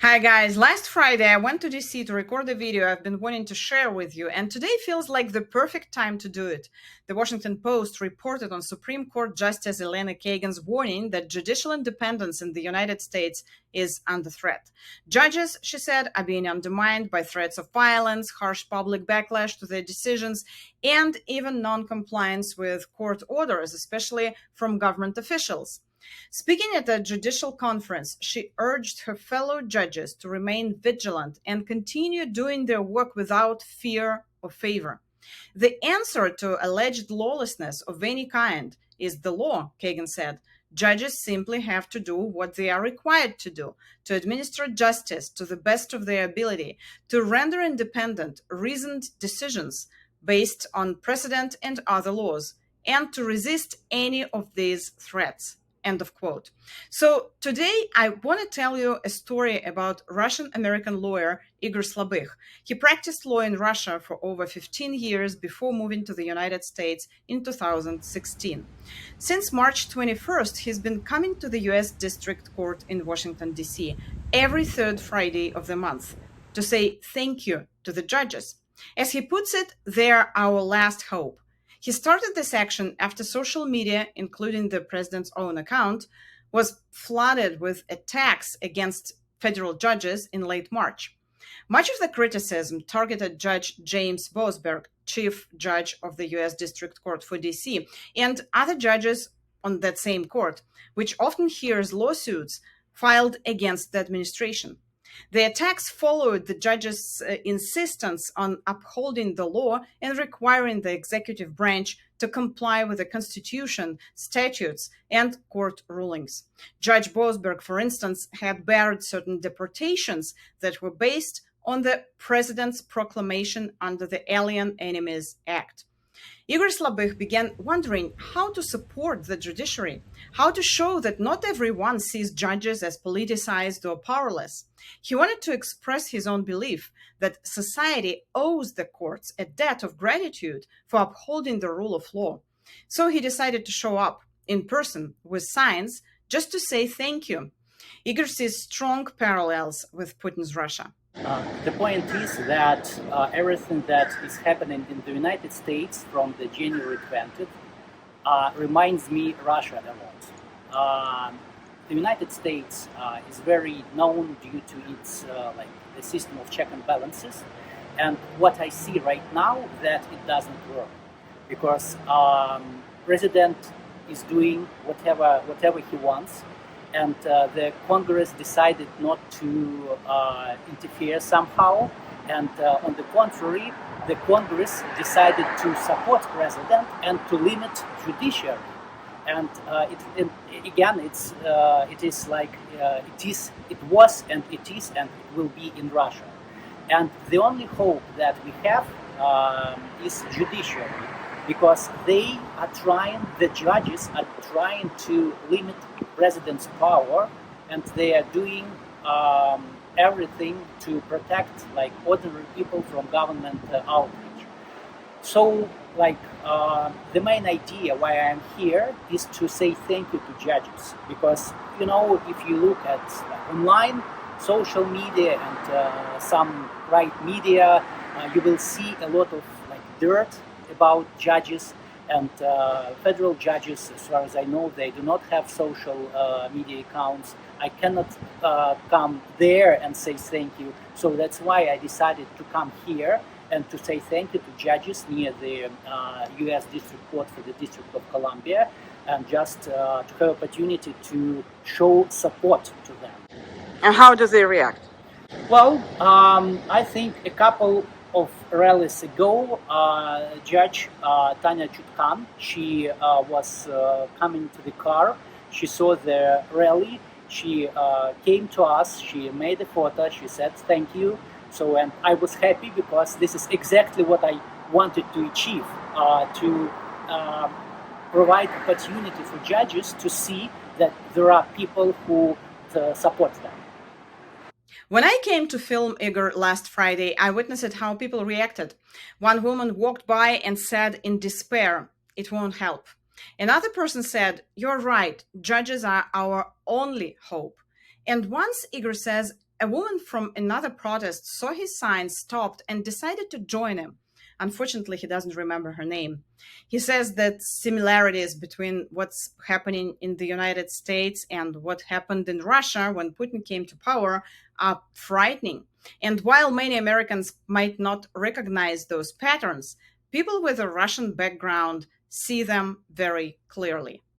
Hi guys, last Friday I went to DC to record a video I've been wanting to share with you, and today feels like the perfect time to do it. The Washington Post reported on Supreme Court Justice Elena Kagan's warning that judicial independence in the United States is under threat. Judges, she said, are being undermined by threats of violence, harsh public backlash to their decisions, and even non-compliance with court orders, especially from government officials. Speaking at a judicial conference, she urged her fellow judges to remain vigilant and continue doing their work without fear or favor. The answer to alleged lawlessness of any kind is the law, Kagan said. Judges simply have to do what they are required to do, to administer justice to the best of their ability, to render independent, reasoned decisions based on precedent and other laws, and to resist any of these threats. End of quote. So today I want to tell you a story about Russian-American lawyer Igor Slabykh. He practiced law in Russia for over 15 years before moving to the United States in 2016. Since March 21st, he's been coming to the U.S. District Court in Washington, D.C. every third Friday of the month to say thank you to the judges. As he puts it, they're our last hope. He started this action after social media, including the president's own account, was flooded with attacks against federal judges in late March. Much of the criticism targeted Judge James Boasberg, chief judge of the U.S. District Court for D.C., and other judges on that same court, which often hears lawsuits filed against the administration. The attacks followed the judge's insistence on upholding the law and requiring the executive branch to comply with the Constitution, statutes, and court rulings. Judge Boasberg, for instance, had barred certain deportations that were based on the president's proclamation under the Alien Enemies Act. Igor Slabykh began wondering how to support the judiciary, how to show that not everyone sees judges as politicized or powerless. He wanted to express his own belief that society owes the courts a debt of gratitude for upholding the rule of law. So he decided to show up in person with signs just to say thank you. Igor sees strong parallels with Putin's Russia. The point is that everything that is happening in the United States from the January 20th reminds me Russia a lot. The United States is very known due to its the system of check and balances, and what I see right now that it doesn't work because president is doing whatever he wants. And the Congress decided not to interfere somehow. And on the contrary, the Congress decided to support president and to limit judiciary. And it was and it is and it will be in Russia. And the only hope that we have is judiciary, because the judges are trying to limit president's power, and they are doing everything to protect ordinary people from government outrage. So the main idea why I'm here is to say thank you to judges, because if you look at online, social media and some right media, you will see a lot of dirt about judges, and federal judges, as far as I know, they do not have social media accounts. I cannot come there and say thank you. So that's why I decided to come here and to say thank you to judges near the U.S. District Court for the District of Columbia, and just to have opportunity to show support to them. And how do they react? Well, I think a couple of rallies ago, Judge Tanya Chutkan, she was coming to the car. She saw the rally. She came to us. She made a photo. She said thank you. So, and I was happy because this is exactly what I wanted to achieve, to provide opportunity for judges to see that there are people who support them. When I came to film Igor last Friday, I witnessed how people reacted. One woman walked by and said in despair, "It won't help." Another person said, "You're right, judges are our only hope." And once Igor says, A woman from another protest saw his sign, stopped, and decided to join him. Unfortunately, he doesn't remember her name. He says that similarities between what's happening in the United States and what happened in Russia when Putin came to power are frightening. And while many Americans might not recognize those patterns, people with a Russian background see them very clearly.